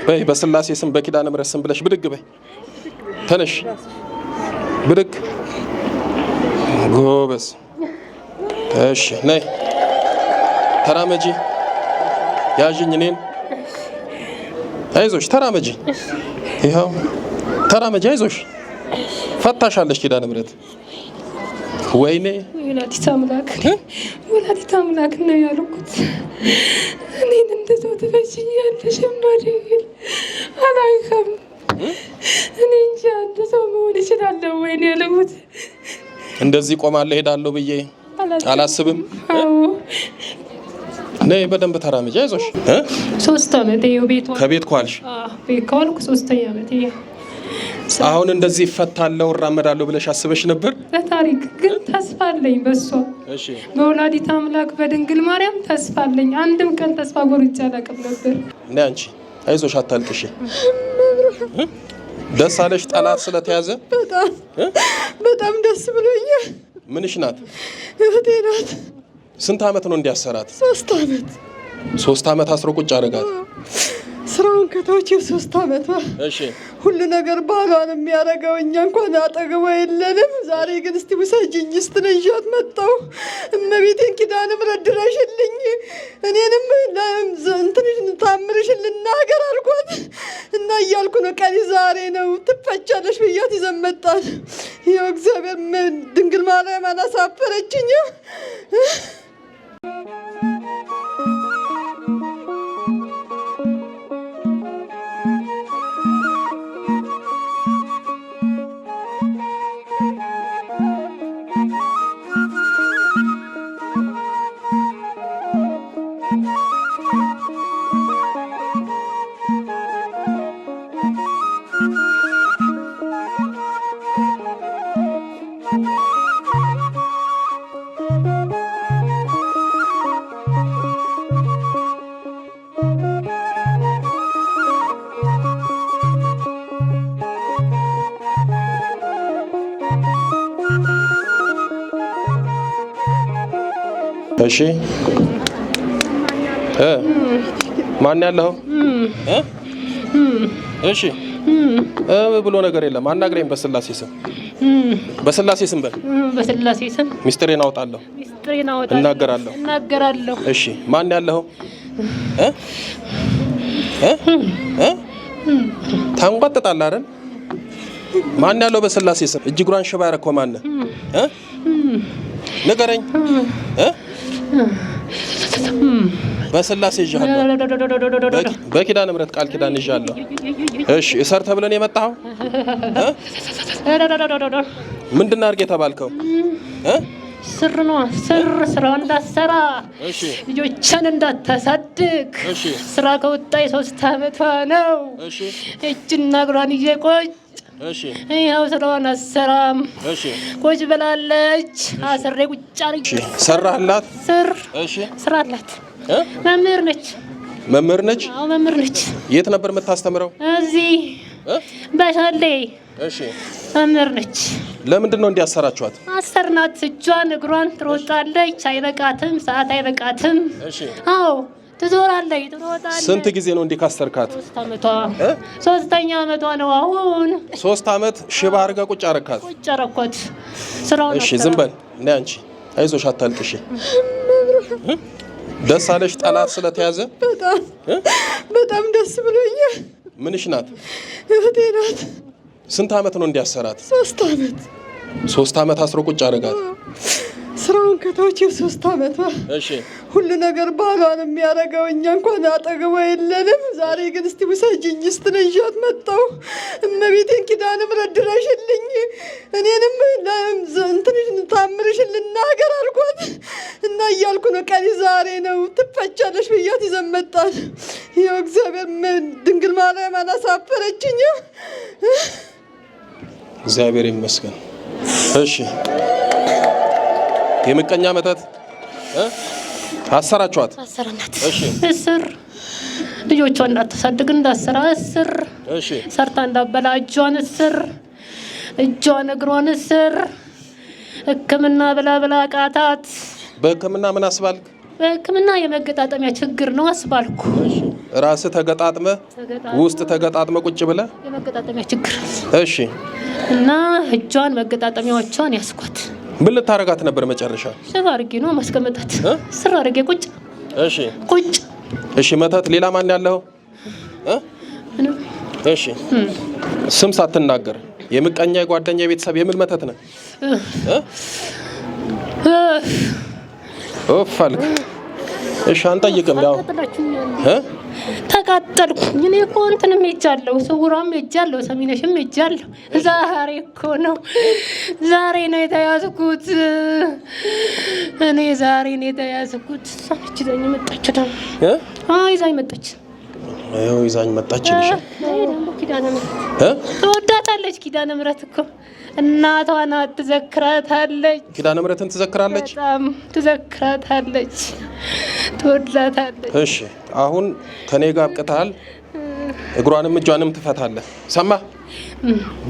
በይ በስላሴ ስም በኪዳነ ምሕረት ስም ብለሽ ብድግ በይ። ተነሽ ብድግ። ጎበዝ። እሺ ነይ ተራመጂ። ያዥኝ እኔን። አይዞሽ ተራመጂ። ይኸው ተራመጂ። አይዞሽ ፈታሻለሽ ኪዳነ ምሕረት። ወይኔ ወላዲተ አምላክ ነው ያልኩት። እኔን እንደው ትፈሽኛለሽ ማድረግ አላውቅም። እኔ እንጃ እንደው መሆን እችላለሁ ወይ ነው ያልኩት። እንደዚህ ቆማለሁ ሄዳለሁ ብዬ አላስብም። ነይ በደንብ ተራመጂ። አይዞሽ 3 አመት ይኸው ቤቷ ከቤት ኳልሽ። ቤት ኳልኩ 3ኛ አመት። አሁን እንደዚህ እፈታለሁ እራመዳለሁ ብለሽ አስበሽ ነበር? በታሪክ ግን ተስፋ አለኝ በሷ። እሺ በወላዲተ አምላክ በድንግል ማርያም ተስፋ አለኝ። አንድም ቀን ተስፋ ቆርጬ አላውቅም ነበር። ነይ አንቺ አይዞሽ አታልቅሽ። ደስ አለሽ ጠላት ስለተያዘ? በጣም ደስ ብሎኛል። ምንሽ ናት? እህቴ ናት። ስንት አመት ነው እንዲያሰራት? 3 አመት። 3 አመት አስሮ ቁጭ አደረጋት። ስራውን ከተወችው 3 አመት። እሺ ሁሉ ነገር ባሏን የሚያደርገው እኛ እንኳን አጠገቧ የለንም። ዛሬ ግን እስቲ ውሰጂኝ ስትለኝ ይዣት መጣሁ። እመቤቴን ኪዳነ ምሕረት ድረሽልኝ፣ እኔንም እንትንሽ ታምርሽን ልናገር አልኳት እና እያልኩ ነው። ቀሪ ዛሬ ነው ትፈቻለሽ ብያት ይዘን መጣን። ይኸው እግዚአብሔር ድንግል ማርያም አላሳፈረችኝም። እሺ ማን ያለው? እሺ ብሎ ነገር የለም። አናግረኝ በስላሴ ስም። በስላሴ ስም በል። በስላሴ ስም ሚስጥሬን አውጣለሁ። እናገራለሁ። እሺ ማን ያለው? ታንቋጥጣለህ አይደል? ማን ያለው? በስላሴ ስም እጅ እግሯን ሽባ ያረከው ማን ነው? ንገረኝ። በስላሴ ይዣለሁ። በኪዳነ ምሕረት ቃል ኪዳን ይዣለሁ። እሺ እሰር ተብለን የመጣኸው ምንድን አድርጌ የተባልከው? ስር ነው። ስራ እንዳትሰራ፣ ልጆችን እንዳታሳድግ። ስራ ከወጣ 3 አመቷ ነው። እጅና እግሯን ይዤ ቁጭ ይኸው ስራዋን አትሰራም። ቁጭ ብላለች። አስሬ ቁጭ አድርጌ ሰራህላት? ስራ አላት። መምህር ነች። መምህር ነች? አዎ መምህር ነች። የት ነበር የምታስተምረው? እዚህ በሻሌ። መምህር ነች። ለምንድን ነው እንዲያሰራችኋት? አሰርናት። እጇን እግሯን ትሮጣለች። አይበቃትም፣ ሰዓት አይበቃትም። አዎ ትዞራለች፣ ትሮጣለች። ስንት ጊዜ ነው እንዲህ ካሰርካት? 3 አመቷ። 3ኛ አመቷ ነው አሁን። 3 አመት ሽባ አድርጋ ቁጭ አረካት? ቁጭ አረኳት። ስራውን እሺ ዝም በል ነይ አንቺ። አይዞሽ አታልቅሽ። ደስ አለሽ ጠላት ስለተያዘ? በጣም ደስ ብሎኛል። ምንሽ ናት? እህቴ ናት። ስንት አመት ነው እንዲያሰራት? 3 አመት። 3 አመት አስሮ ቁጭ አረጋት። ስራውን ከተወችው 3 አመት። እሺ ሁሉ ነገር ባሏን የሚያደርገው እኛ እንኳን አጠገቧ የለንም። ዛሬ ግን እስቲ ውሰጂኝ ስትለኝ ይዣት መጣሁ። እመቤቴን ኪዳነ ምሕረት ድረሽልኝ፣ እኔንም እንትንሽ ታምርሽን ልናገር አልኳት እና እያልኩ ነው። ቀሪ ዛሬ ነው ትፈቻለሽ ብያት ይዘን መጣን። ይኸው እግዚአብሔር ድንግል ማርያም አላሳፈረችኝም። እግዚአብሔር ይመስገን። እሺ የምቀኛ መተት አሰራችኋት? አሰራናት። እሺ እስር ልጆቿን እንዳታሳድግ እንዳሰራ እስር። እሺ ሰርታ እንዳበላ እጇን እስር፣ እጇን እግሯን እስር። ሕክምና ብላ ቃታት። በሕክምና ምን አስባልክ? በሕክምና የመገጣጠሚያ ችግር ነው አስባልኩ። ራስህ ተገጣጥመ ውስጥ ተገጣጥመ ቁጭ ብለ የመገጣጠሚያ ችግር። እሺ። እና እጇን መገጣጠሚያዎቿን ያስኳት። ምን ልታረጋት ነበር መጨረሻ? ስራ አድርጌ ነው ማስቀመጣት። ስራ አድርጌ ቁጭ። እሺ ቁጭ። እሺ። መተት ሌላ ማን ያለው? እሺ። ስም ሳትናገር የምቀኛ የጓደኛ የቤተሰብ የምን መተት ነው? ኦፋልክ። እሺ አንጠይቅም። ያው ተቃጠልኩኝ። እኔ እኮ እንትንም ሄጃለሁ፣ ስውራም ሄጃለሁ፣ ሰሚነሽም ሄጃለሁ። ዛሬ እኮ ነው ዛሬ ነው የተያዝኩት። እኔ ዛሬ ነው የተያዝኩት። ሳንቺ ይዛኝ መጣች ደግሞ ይዛኝ መጣች። አዎ ይዛኝ መጣች። ልሽ ኪዳነ ምሕረት ትወዳታለች። ኪዳነ ምሕረት እኮ እናቷ ናት። ትዘክራታለች። ኪዳነ ምሕረትን ትዘክራለች። በጣም ትዘክራታለች፣ ትወዳታለች። እሺ አሁን ከኔ ጋር አብቅተሃል። እግሯንም እጇንም ትፈታለህ። ሰማ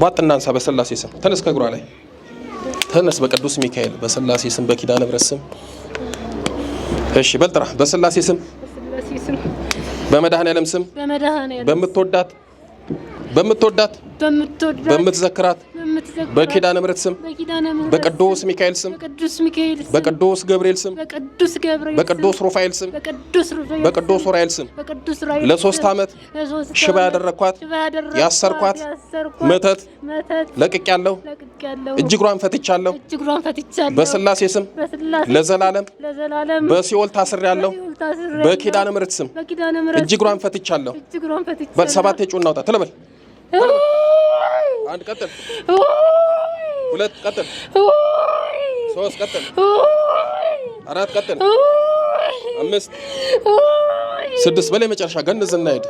ቧጥ እናንሳ። በስላሴ ስም ተነስ፣ ከእግሯ ላይ ተነስ። በቅዱስ ሚካኤል በስላሴ ስም በኪዳነ ምሕረት ስም። እሺ በልጥራ። በስላሴ ስም በመድኃኔዓለም ስም በምትወዳት በምትዘክራት በኪዳነ ምሕረት ስም በቅዱስ ሚካኤል ስም በቅዱስ ገብርኤል ስም በቅዱስ ሩፋኤል ስም በቅዱስ ኡራኤል ስም ለ3 ዓመት ሽባ ያደረኳት ያሰርኳት መተት ለቅቄያለሁ። እጅ እግሯን ፈትቻለሁ። በስላሴ ስም ለዘላለም በሲኦል ታስሬያለሁ። በኪዳነ ምሕረት ስም እጅ እግሯን ፈትቻለሁ። በል 7 የጩና አውጣ ተለበል። አንድ ቀጥል፣ 2 ቀጥል፣ 3 ቀጥል፣ 4 ቀጥል፣ 5 6 በላይ መጨረሻ ገንዝ እና ሄድ።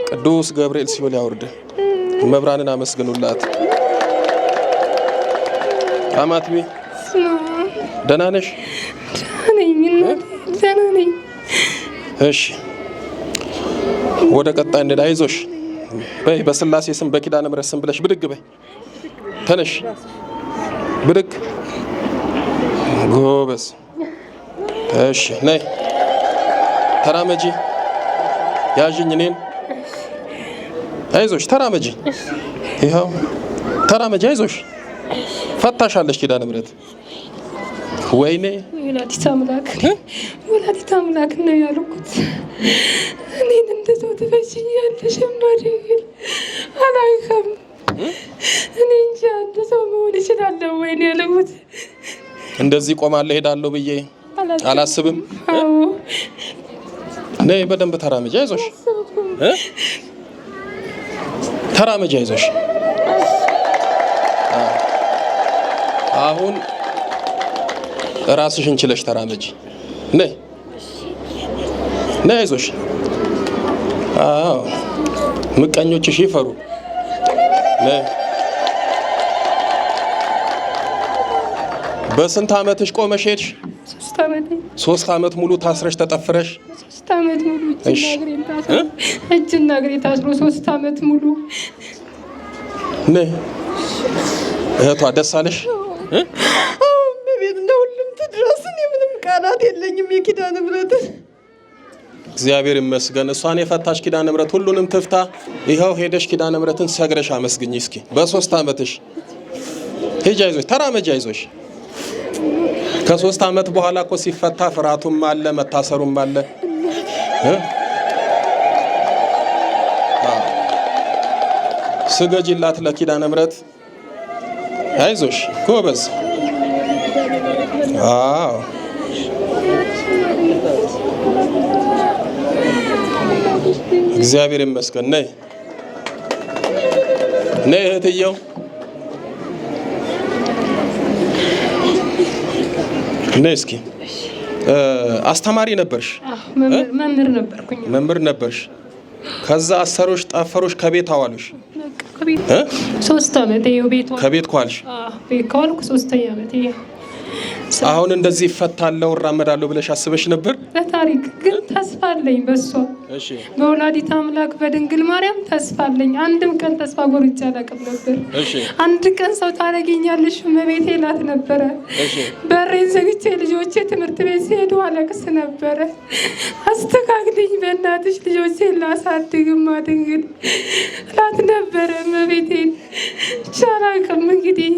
ቅዱስ ገብርኤል ሲኦል ያውርድ። መብራንን አመስግኑላት። አማትቢ ደህና ነሽ? ደህና ነኝ። እሺ ወደ ቀጣይ እንደ አይዞሽ በይ። በስላሴ ስም በኪዳነ ምሕረት ስም ብለሽ ብድግ በይ። ተነሽ ብድግ። ጎበዝ። እሺ ነይ ተራመጂ። ያዥኝ እኔን። አይዞሽ ተራመጂ። ይኸው ተራመጂ። አይዞሽ ፈታሻለሽ ኪዳነ ምሕረት። ወይኔ ወላዲተ አምላክ ወላዲተ አምላክ ነው ያልኩት። እኔን እንደው ትፈሽኛለሽ ማድረግ አላውቅም። እኔ እንጃ አንድ ሰው መሆን እችላለሁ ወይ ነው ያልኩት። እንደዚህ ቆማለሁ ሄዳለሁ ብዬ አላስብም። አዎ ነይ በደንብ ተራመጂ። አይዞሽ ተራመጂ። አይዞሽ አሁን ራስሽን ችለሽ ተራመጂ። ነይ ነይ። አይዞሽ። አዎ ምቀኞችሽ ይፈሩ። ነይ። በስንት ዓመትሽ ቆመሽ ሄድሽ? 3 ዓመት። 3 ዓመት ሙሉ ታስረሽ ተጠፍረሽ? 3 ዓመት ሙሉ እጅና እግሬ ታስሮ 3 ዓመት ሙሉ። ነይ እህቷ ደስ አለሽ? ቤት ለሁሉም ትድረስ። እኔ ምንም ቃላት የለኝም። የኪዳነ ምሕረት እግዚአብሔር ይመስገን። እሷን የፈታሽ ኪዳነ ምሕረት ሁሉንም ትፍታ። ይኸው ሄደሽ ኪዳነ ምሕረትን ሰግረሽ አመስግኝ እስኪ። በ3 ዓመትሽ ሂጂ። አይዞሽ ተራመጂ። አይዞሽ። ከ3 ዓመት በኋላ እኮ ሲፈታ ፍርሃቱም አለ መታሰሩም አለ። ስገጂላት ለኪዳነ ምሕረት። አይዞሽ ጎበዝ። አዎ እግዚአብሔር ይመስገን። ነይ ነይ እህትየው ነይ እስኪ። አስተማሪ ነበርሽ? መምህር ነበርኩኝ። መምህር ነበርሽ። ከዛ አሰሮሽ ጠፈሮሽ ከቤት አዋሉሽ? 3 ዓመት ይኸው ቤት ከቤት ኳልሽ? ቤት ከዋልኩ 3ኛ ዓመት አሁን እንደዚህ ይፈታለሁ እራመዳለሁ ብለሽ አስበሽ ነበር? በታሪክ ግን ተስፋ አለኝ በሷ። እሺ በወላዲተ አምላክ በድንግል ማርያም ተስፋ አለኝ። አንድም ቀን ተስፋ ቆርጬ አላውቅም ነበር። እሺ አንድ ቀን ሰው ታደርጊኛለሽ እመቤቴ እላት ነበረ። እሺ በሬን ዘግቼ ልጆቼ ትምህርት ቤት ሲሄዱ አለቅስ ነበረ። አስተካክልኝ በእናትሽ ልጆቼን ላሳድግማ ድንግል እላት ነበረ እመቤቴን። አላውቅም እንግዲህ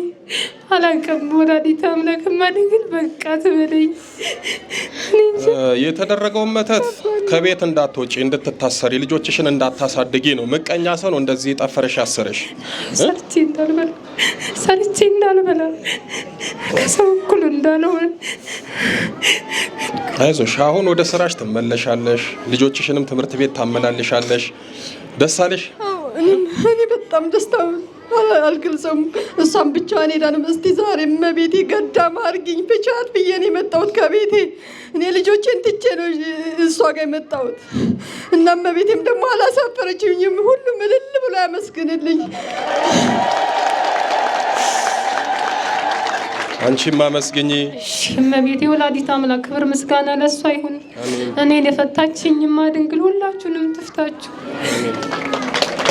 አላውቅም። ወላዲተ አምላክማ ድንግል በቃ ትበለኝ። የተደረገውን መተት ከቤት እንዳትወጪ እንድትታሰሪ ልጆችሽን እንዳታሳድጊ ነው። ምቀኛ ሰው ነው እንደዚህ ጠፈረሽ ያሰረሽ። ሰርቼ እንዳልበላ ከሰው እኩል እንዳልሆን። አይዞሽ አሁን ወደ ስራሽ ትመለሻለሽ። ልጆችሽንም ትምህርት ቤት ታመላልሻለሽ። ደስ አለሽ? እኔ በጣም ደስታ አልገልጸውም። እሷም ብቻዋን ሄዳንም እስቲ ዛሬ እመቤቴ ገዳም አድርጊኝ ብቻት ብዬ ነው የመጣሁት ከቤቴ። እኔ ልጆቼን ትቼ ነው እሷ ጋር የመጣሁት እና እመቤቴም ደግሞ አላሳፈረችኝም። ሁሉም እልል ብሎ ያመስግንልኝ። አንቺም አመስግኝ እመቤቴ ወላዲተ አምላክ። ክብር ምስጋና ለእሷ ይሁን። እኔን የፈታችኝማ ድንግል ሁላችሁንም ትፍታችሁ።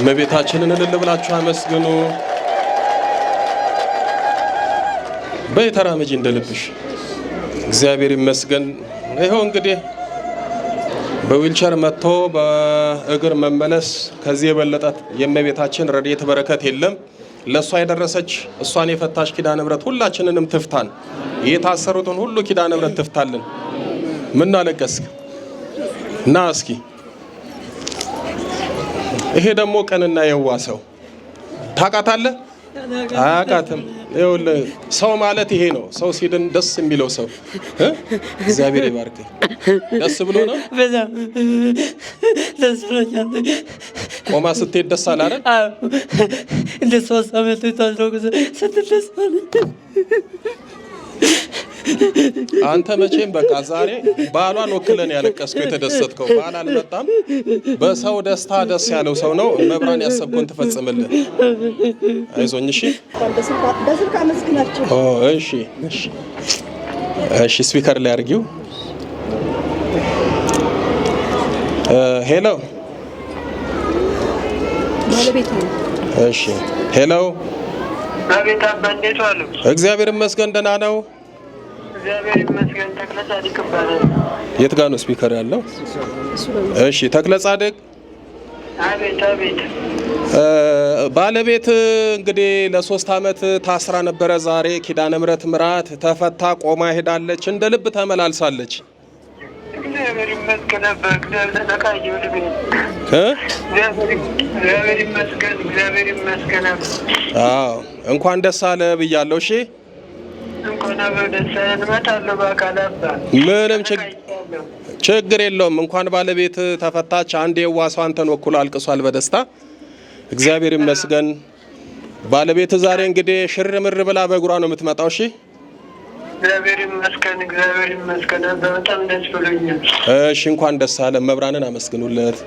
እመቤታችንን እልል ብላችሁ አመስግኑ። በተራመጂ እንደልብሽ እግዚአብሔር ይመስገን። ይኸው እንግዲህ በዊልቸር መጥቶ በእግር መመለስ ከዚህ የበለጠ የእመቤታችን ረድኤት በረከት የለም። ለእሷ የደረሰች እሷን የፈታሽ ኪዳነ ምሕረት ሁላችንንም ትፍታን። የታሰሩትን ሁሉ ኪዳነ ምሕረት ትፍታልን። ምን አለቀስክ? ና እስኪ ይሄ ደግሞ ቀንና የዋ ሰው ታውቃታለህ? አያውቃትም። ይኸውልህ ሰው ማለት ይሄ ነው። ሰው ሲድን ደስ የሚለው ሰው እግዚአብሔር ይባርክ። ደስ ብሎ ነው። በጣም ደስ ብሎኛል። ቆማ ስትሄድ ደስ አለ አይደል? እንደ 3 ዓመት ታስሮ ስትደስ አንተ መቼም በቃ ዛሬ ባሏን ወክለን ያለቀስከው የተደሰትከው። ባል አልመጣም። በሰው ደስታ ደስ ያለው ሰው ነው። መብራን ያሰብኩን ትፈጽምልን። አይዞኝ። እሺ በስልክ አመስግናቸው። እሺ እሺ እሺ። ስፒከር ላይ አድርጊው። ሄሎ ባለቤት ነው። እሺ ሄሎ። አቤት አባ እንዴት ዋሉ? እግዚአብሔር ይመስገን ደህና ነው። እግዚአብሔር ይመስገን። ተክለ ጻድቅ ይባላል። የት ጋር ነው ስፒከር ያለው? እሺ ተክለ ጻድቅ። አቤት አቤት። ባለቤት እንግዲህ ለ3 ዓመት ታስራ ነበረ። ዛሬ ኪዳነ ምሕረት ምራት ተፈታ፣ ቆማ ሄዳለች። እንደ ልብ ተመላልሳለች። እግዚአብሔር ይመስገን። እግዚአብሔር ተቃየው ልብ እግዚአብሔር ይመስገን። እግዚአብሔር ይመስገን። አዎ እንኳን ደስ አለ ብያለሁ። እሺ እንኳን አብረን ደስ አለን። እመጣለሁ በአካል አባ። ምንም ችግር የለውም። እንኳን ባለቤት ተፈታች። አንድ የዋሷ አንተን ወኩሎ አልቅሷል በደስታ። እግዚአብሔር ይመስገን። ባለቤት ዛሬ እንግዲህ ሽር ምር ብላ በእግሯ ነው የምትመጣው። እሺ እግዚአብሔር ይመስገን። እግዚአብሔር ይመስገን። በጣም ደስ ብሎኛል። እሺ እንኳን ደስ አለ። መብራንን አመስግኑለት።